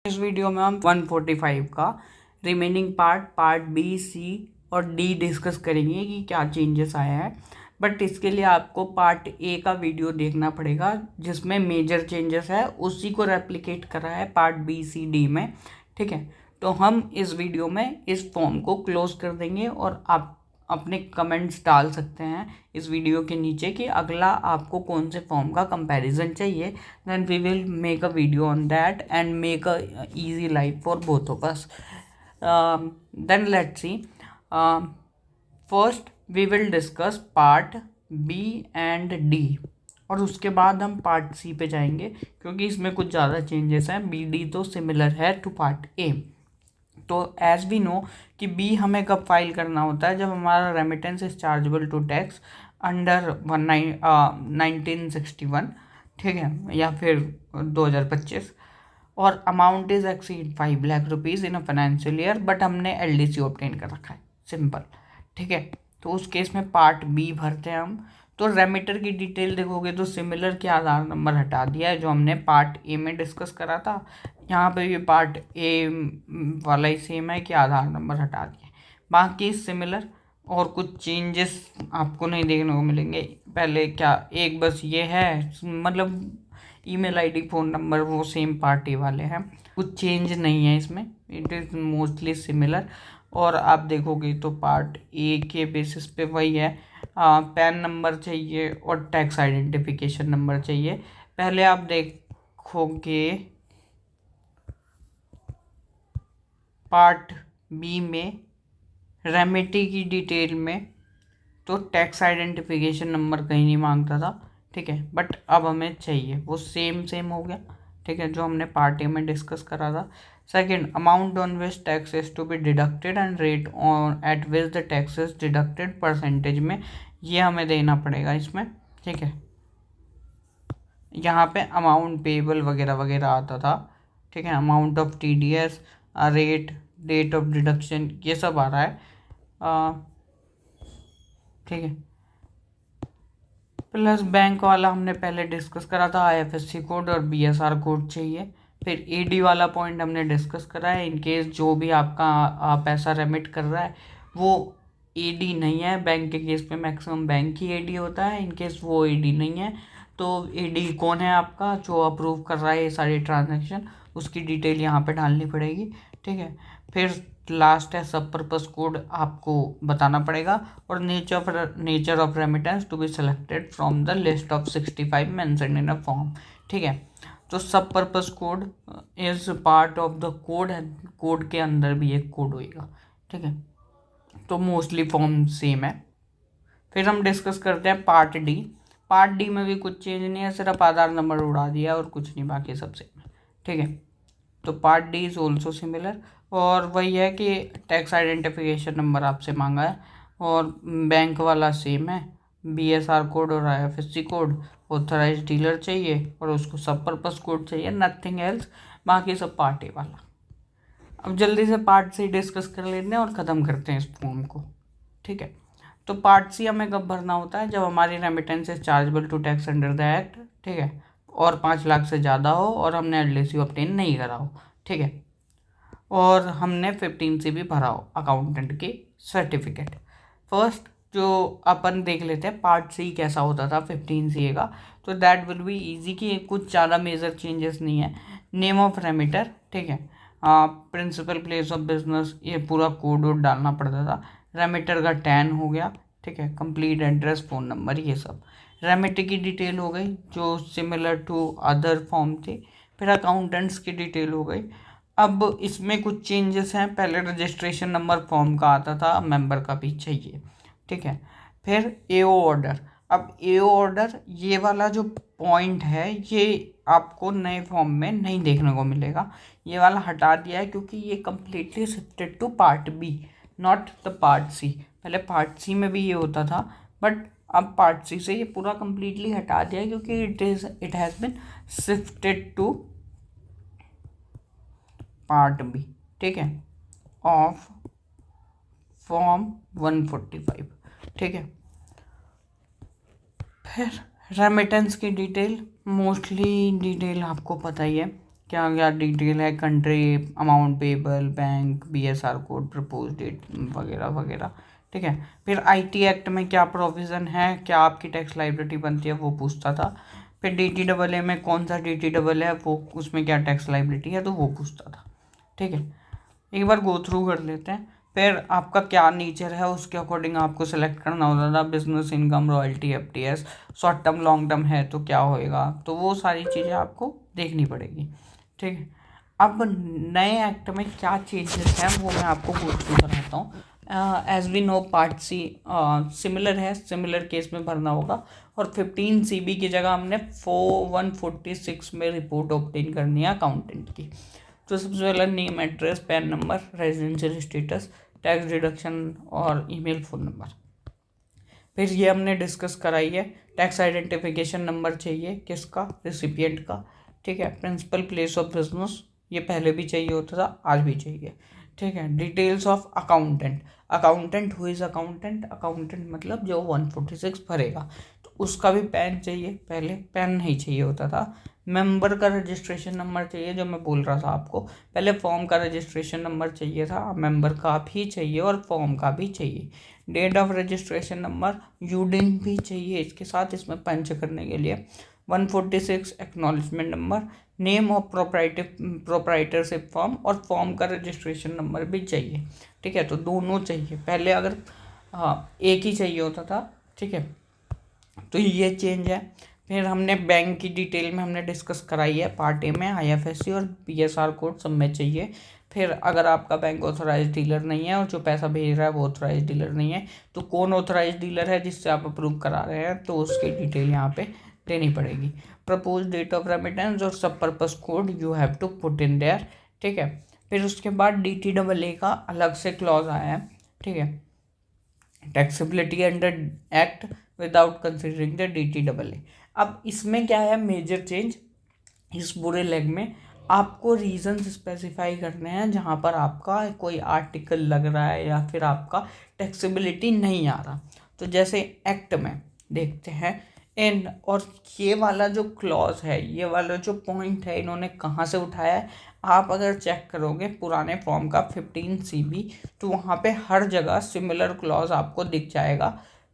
इस वीडियो में हम 145 का रिमेनिंग पार्ट बी, सी और डी डिस्कस करेंगे कि क्या चेंजेस आया है। बट इसके लिए आपको पार्ट ए का वीडियो देखना पड़ेगा जिसमें मेजर चेंजेस है, उसी को रेप्लिकेट करा है पार्ट बी, सी, डी में। ठीक है, तो हम इस वीडियो में इस फॉर्म को क्लोज कर देंगे और आप अपने कमेंट्स डाल सकते हैं इस वीडियो के नीचे कि अगला आपको कौन से फॉर्म का कंपैरिजन चाहिए। Then we will make a video on that and make a easy life for both of us. Then let's see. First we will discuss part B and D और उसके बाद हम पार्ट सी पे जाएंगे क्योंकि इसमें कुछ ज़्यादा चेंजेस हैं। बी डी तो सिमिलर है टू पार्ट ए। तो एज वी नो कि बी हमें कब फाइल करना होता है, जब हमारा remittance is chargeable to tax under 1961, ठीक है, या फिर 2025, और amount is exceed 5 lakh rupees in a financial year, but हमने एलडीसी ऑब्टेन कर रखा है, सिंपल। ठीक है, तो उस केस में पार्ट बी भरते हैं हम। तो रेमिटर की डिटेल देखोगे तो सिमिलर के आधार नंबर हटा दिया है जो हमने पार्ट ए में डिस्कस करा था। यहाँ पे भी पार्ट ए वाला ही सेम है कि आधार नंबर हटा दिया, बाकी सिमिलर और कुछ चेंजेस आपको नहीं देखने को मिलेंगे। पहले क्या एक बस ये है, मतलब ईमेल आईडी फ़ोन नंबर वो सेम पार्टी वाले हैं, कुछ चेंज नहीं है इसमें, इट इज़ मोस्टली सिमिलर। और आप देखोगे तो पार्ट ए के बेसिस पे वही है, पैन नंबर चाहिए और टैक्स आइडेंटिफिकेशन नंबर चाहिए। पहले आप देखोगे पार्ट बी में रेमिटी की डिटेल में तो टैक्स आइडेंटिफिकेशन नंबर कहीं नहीं मांगता था, ठीक है, बट अब हमें चाहिए, वो सेम हो गया। ठीक है, जो हमने पार्ट ए में डिस्कस करा था। Second, amount on which tax is to be deducted and rate on at which the tax is deducted percentage में, ये हमें देना पड़ेगा इसमें। ठीक है, यहाँ पे अमाउंट पेबल वगैरह वगैरह आता था। ठीक है, amount of TDS, rate, date of deduction, ये सब आ रहा है। ठीक है, प्लस बैंक वाला हमने पहले डिस्कस करा था, IFSC कोड और BSR कोड चाहिए। फिर AD वाला पॉइंट हमने डिस्कस करा है, इनकेस जो भी आपका पैसा रेमिट कर रहा है वो AD नहीं है, बैंक के केस में मैक्सिमम बैंक ही AD होता है, इनकेस वो AD नहीं है तो AD कौन है आपका जो अप्रूव कर रहा है ये सारी ट्रांजेक्शन, उसकी डिटेल यहाँ पे डालनी पड़ेगी। ठीक है, फिर लास्ट है सब पर्पस कोड आपको बताना पड़ेगा, और nature of remittance to be selected from the list of 65 mentioned in a form. ठीक है, तो सब purpose code is part of the code है, कोड के अंदर भी एक कोड होएगा। ठीक है, तो मोस्टली फॉर्म सेम है। फिर हम डिस्कस करते हैं पार्ट डी। पार्ट डी में भी कुछ चेंज नहीं है, सिर्फ आधार नंबर उड़ा दिया और कुछ नहीं, बाकी सब सेम है। ठीक है, तो part D is also similar, और वही है कि टैक्स आइडेंटिफिकेशन नंबर आपसे मांगा है और बैंक वाला सेम है, BSR कोड और IFSC कोड, ऑथराइज डीलर चाहिए और उसको सब पर्पस कोड चाहिए, नथिंग एल्स, बाकी सब पार्ट ए वाला। अब जल्दी से पार्ट सी डिस्कस कर लेते हैं और ख़त्म करते हैं इस फॉर्म को। ठीक है, तो पार्ट सी हमें कब भरना होता है, जब हमारी remittance is chargeable to tax under the act, ठीक है, और 5 लाख से ज़्यादा हो और हमने LDC ऑब्टेन नहीं करा हो। ठीक है, और हमने 15 से भी भरा हो अकाउंटेंट की सर्टिफिकेट। फर्स्ट जो अपन देख लेते हैं पार्ट सी कैसा होता था 15 CA का, तो दैट विल बी इजी कि कुछ ज़्यादा मेजर चेंजेस नहीं है। नेम ऑफ रेमिटर, ठीक है, प्रिंसिपल प्लेस ऑफ बिजनेस, ये पूरा कोड वोड डालना पड़ता था। रेमिटर का टैन हो गया, ठीक है, कंप्लीट एड्रेस, फ़ोन नंबर, ये सब। रेमिटर की डिटेल हो गई जो सिमिलर टू अदर फॉर्म थे। फिर अकाउंटेंट्स की डिटेल हो गई। अब इसमें कुछ चेंजेस हैं, पहले रजिस्ट्रेशन नंबर फॉर्म का आता था, मेंबर का भी चाहिए। ठीक है, फिर AO ऑर्डर। अब AO ऑर्डर ये वाला जो पॉइंट है ये आपको नए फॉर्म में नहीं देखने को मिलेगा, ये वाला हटा दिया है क्योंकि ये completely shifted to part B, not the part C. पहले पार्ट सी में भी ये होता था, बट अब पार्ट सी से ये पूरा कम्प्लीटली हटा दिया है क्योंकि it has bin shifted to part B. ठीक है, ऑफ फॉर्म 145। ठीक है, फिर रेमिटेंस की डिटेल, मोस्टली डिटेल आपको पता ही है, क्या क्या डिटेल है, country, amount payable, bank, BSR code, propose date वगैरह वगैरह। ठीक है। फिर IT एक्ट में क्या प्रोविज़न है, क्या आपकी टैक्स लाइबिलिटी बनती है, वो पूछता था। फिर DTAA में कौन सा DTAA है, वो उसमें क्या टैक्स लाइबिलिटी है, तो वो पूछता था। ठीक है, एक बार गो थ्रू कर लेते हैं। फिर आपका क्या नेचर है उसके अकॉर्डिंग आपको सेलेक्ट करना होता था, business, income, royalty, FTS, short term, long term है तो क्या होएगा, तो वो सारी चीज़ें आपको देखनी पड़ेगी। ठीक है। अब नए एक्ट में क्या चेंजेस हैं वो मैं आपको गो थ्रू कराता हूँ। As we know part C similar है, सिमिलर केस में भरना होगा। और 15 CB की जगह हमने 146 में रिपोर्ट ऑब्टेन करनी है अकाउंटेंट की। तो सबसे पहला name, address, pan number, residential status, tax deduction और ईमेल, फ़ोन नंबर। फिर ये हमने डिस्कस कराई है। टैक्स आइडेंटिफिकेशन नंबर चाहिए, किसका, रिसिपिएंट का। ठीक है। प्रिंसिपल प्लेस ऑफ बिजनेस, ये पहले भी चाहिए होता था, आज भी चाहिए। ठीक है। Details of accountant, accountant who is accountant, accountant मतलब जो 146 भरेगा, तो उसका भी पैन चाहिए, पहले पैन नहीं चाहिए होता था। मेंबर का रजिस्ट्रेशन नंबर चाहिए, जो मैं बोल रहा था आपको, पहले फॉर्म का रजिस्ट्रेशन नंबर चाहिए था, मेंबर का भी चाहिए और फॉर्म का भी चाहिए। Date of registration number, UDIN भी चाहिए इसके साथ, इसमें पंच करने के लिए। 146 acknowledgement number, name of proprietorship form और फॉर्म का रजिस्ट्रेशन नंबर भी चाहिए। ठीक है, तो दोनों चाहिए। पहले अगर एक ही चाहिए होता था। ठीक है, तो ये चेंज है। फिर हमने बैंक की डिटेल में हमने डिस्कस कराई है, पार्ट A में IFSC और BSR कोड सब में चाहिए। फिर अगर आपका बैंक ऑथोराइज डीलर नहीं है और जो पैसा भेज रहा है वो ऑथोराइज डीलर नहीं है, तो कौन ऑथोराइज डीलर है जिससे आप अप्रूव करा रहे हैं, तो उसकी डिटेल यहाँ पे देनी पड़ेगी। प्रपोज डेट ऑफ रेमिटेंस और सब purpose code you have to put in there. ठीक है। फिर उसके बाद DTAA का अलग से क्लॉज आया है। ठीक है, taxability under act without considering the DTAA। अब इसमें क्या है मेजर चेंज, इस पूरे लेग में आपको रीजंस स्पेसिफाई करने हैं जहाँ पर आपका कोई आर्टिकल लग रहा है या फिर आपका टैक्सेबिलिटी नहीं आ रहा। तो जैसे एक्ट में देखते हैं इन, और ये वाला जो क्लॉज है, ये वाला जो पॉइंट है, इन्होंने कहाँ से उठाया है, आप अगर चेक करोगे पुराने फॉर्म का 15 CB, तो वहाँ पे हर जगह सिमिलर क्लॉज आपको दिख जाएगा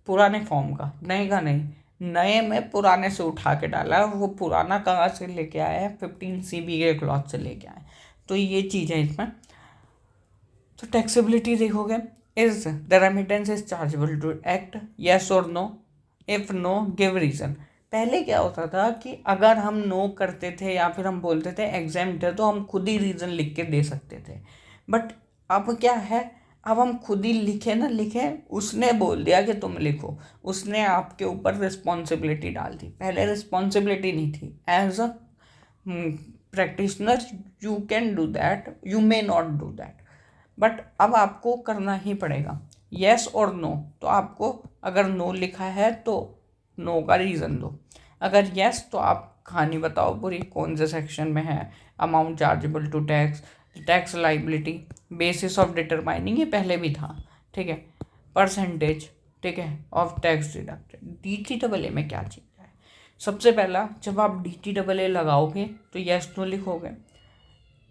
पुराने फॉर्म का, नए का नहीं। नए में पुराने से उठा के डाला है, वो पुराना कहाँ से लेके आया है, 15 CB के क्लॉज से लेके आए। तो ये चीज़ है इसमें। तो टैक्सेबिलिटी देखोगे, is the remittance is chargeable to act, yes और no, if no give reason. पहले क्या होता था कि अगर हम नो करते थे या फिर हम बोलते थे एग्जाम्प्ट है, तो हम खुद ही रीज़न लिख के दे सकते थे। बट अब क्या है, अब हम खुद ही लिखे ना लिखे, उसने बोल दिया कि तुम लिखो, उसने आपके ऊपर रिस्पॉन्सिबिलिटी डाल दी। पहले रिस्पॉन्सिबिलिटी नहीं थी। As a practitioner you can do that, you may not do that, but अब आपको करना ही पड़ेगा। येस और नो, तो आपको अगर नो लिखा है तो नो का रीज़न दो, अगर येस तो आप कहानी बताओ पूरी, कौन से सेक्शन में है, amount chargeable to tax, tax liability, basis of determining, ये पहले भी था। ठीक है, परसेंटेज, ठीक है, ऑफ टैक्स डिडक्टेड। DTAA में क्या चीज़ है, सबसे पहला जब आप DTAA लगाओगे तो येस नो लिखोगे।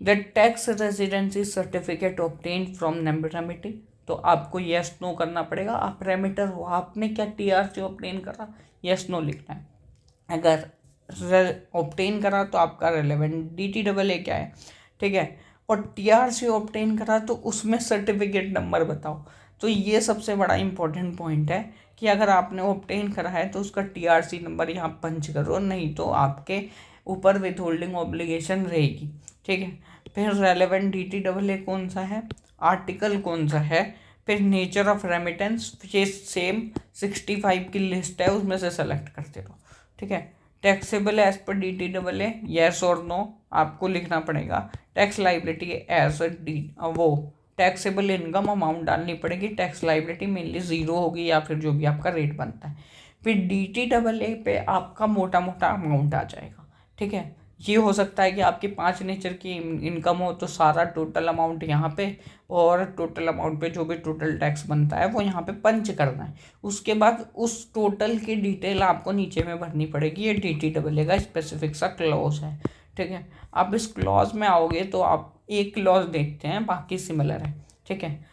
The tax residency certificate obtain from remittee, तो आपको येस नो करना पड़ेगा। आप रेमिटर हो, आपने क्या TRC ऑब्टेन करा, येस नो लिखना है। अगर ऑब्टेन करा तो आपका रेलेवेंट DTAA क्या है। ठीक है, और TRC ऑब्टेन करा तो उसमें सर्टिफिकेट नंबर बताओ। तो ये सबसे बड़ा इंपॉर्टेंट पॉइंट है कि अगर आपने ऑब्टेन करा है तो उसका TRC नंबर यहाँ पंच करो, नहीं तो आपके ऊपर विथहोल्डिंग ऑब्लिगेशन रहेगी। ठीक है, फिर रेलेवेंट DTAA कौन सा है, आर्टिकल कौन सा है, फिर नेचर ऑफ रेमिटेंस, ये सेम 65 की लिस्ट है, उसमें से सेलेक्ट करते रहो। ठीक है, taxable as per DTAA, yes और नो आपको लिखना पड़ेगा। टैक्स लाइबिलिटी एज वो टैक्सेबल इनकम अमाउंट डालनी पड़ेगी, टैक्स लाइबिलिटी मेनली 0 होगी या फिर जो भी आपका रेट बनता है। फिर DTAA पे आपका मोटा मोटा अमाउंट आ जाएगा। ठीक है, ये हो सकता है कि आपकी 5 नेचर की इनकम हो तो सारा टोटल अमाउंट यहाँ पे, और टोटल अमाउंट पे जो भी टोटल टैक्स बनता है वो यहाँ पे पंच करना है। उसके बाद उस टोटल की डिटेल आपको नीचे में भरनी पड़ेगी। ये DTAA का स्पेसिफिक सा क्लॉज है। ठीक है। आप इस क्लॉज में आओगे तो आप एक क्लॉज देखते हैं, बाकी सिमिलर है, ठीक है।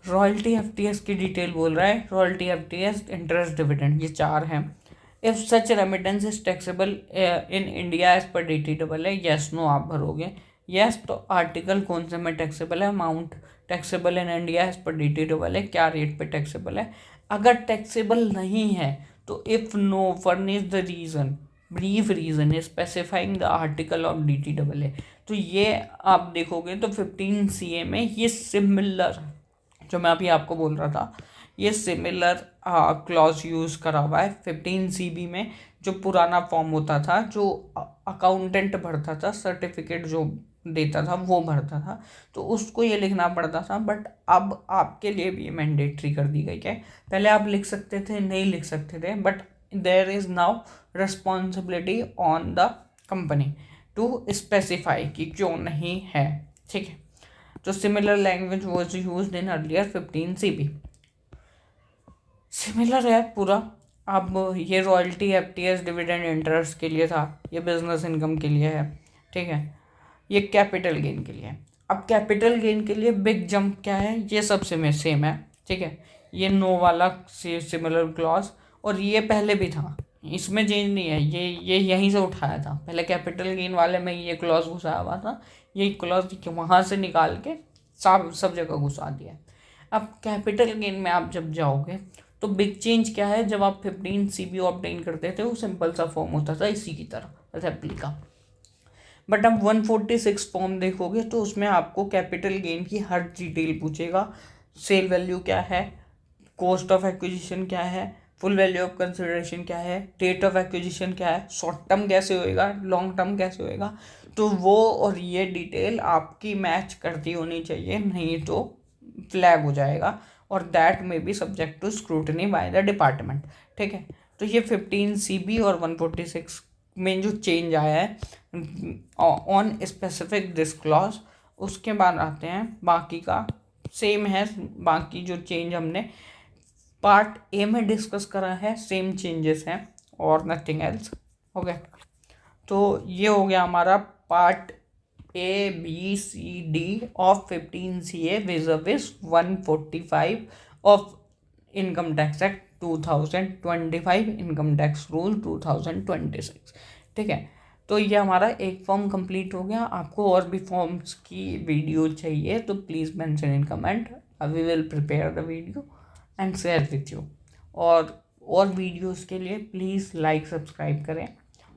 रॉयल्टी एफटीएस की डिटेल बोल रहा है, रॉयल्टी एफटीएस इंटरेस्ट डिविडेंड, ये 4 हैं। If such remittance is taxable in India as per D double A, yes no आप भरोगे। येस तो आर्टिकल कौन से में टैक्सेबल है, amount taxable in India as per D double A, क्या रेट पे टैक्सेबल है। अगर टैक्सेबल नहीं है तो if no furnish the reason, brief reason specifying the article of D double A. तो ये आप देखोगे तो 15 CA में ये सिमिलर, जो मैं अभी आपको बोल रहा था, ये सिमिलर क्लॉज यूज़ करा हुआ है 15 CB में। जो पुराना फॉर्म होता था, जो अकाउंटेंट भरता था, सर्टिफिकेट जो देता था वो भरता था, तो उसको ये लिखना पड़ता था। बट अब आपके लिए भी मैंडेटरी कर दी गई है। पहले आप लिख सकते थे, नहीं लिख सकते थे, but there is now responsibility on the company to specify कि क्यों नहीं है, ठीक है। तो similar language was used in earlier 15 CB। Similar है पूरा। अब ये रॉयल्टी एफटीएस डिविडेंड इंटरेस्ट के लिए था, ये बिजनेस इनकम के लिए है, ठीक है। ये कैपिटल गेन के लिए है। अब कैपिटल गेन के लिए बिग जंप क्या है, ये सबसे में सेम है, ठीक है। ये नो वाला सिमिलर क्लॉज, और ये पहले भी था, इसमें चेंज नहीं है। ये यहीं से उठाया था, पहले कैपिटल गेन वाले में ये क्लॉज घुसाया हुआ था, ये क्लॉज वहाँ से निकाल के सब जगह घुसा दिया। अब कैपिटल गेन में आप जब जाओगे तो बिग चेंज क्या है, जब आप 15 CB ऑब्टेन करते थे वो सिंपल सा फॉर्म होता था इसी की तरह असेंबली का। बट अब 146 फॉर्म देखोगे तो उसमें आपको कैपिटल गेन की हर डिटेल पूछेगा। सेल वैल्यू क्या है, कॉस्ट ऑफ एक्विजिशन क्या है, फुल वैल्यू ऑफ कंसिडरेशन क्या है, डेट ऑफ एक्विजिशन क्या है, शॉर्ट टर्म कैसे होएगा, लॉन्ग टर्म कैसे होएगा। तो वो और ये डिटेल आपकी मैच करती होनी चाहिए, नहीं तो फ्लैग हो जाएगा, और दैट में be subject to scrutiny by the department, ठीक है। तो ये 15 CB और 146 में जो चेंज आया है ऑन स्पेसिफिक दिस क्लॉज, उसके बाद आते हैं बाकी का सेम है। बाकी जो चेंज हमने पार्ट ए में डिस्कस करा है सेम चेंजेस हैं और नथिंग एल्स, ओके। तो ये हो गया हमारा part ABCD of 15 CA विज़ 145 of income tax act 2025, income tax rule 2026, ठीक है। तो ये हमारा एक फॉर्म कंप्लीट हो गया। आपको और भी फॉर्म्स की वीडियो चाहिए तो please mention in comment, we will prepare the video and share with you. और वीडियोस के लिए प्लीज़ लाइक सब्सक्राइब करें,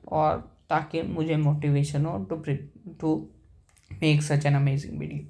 और ताकि मुझे मोटिवेशन हो to make such an amazing video.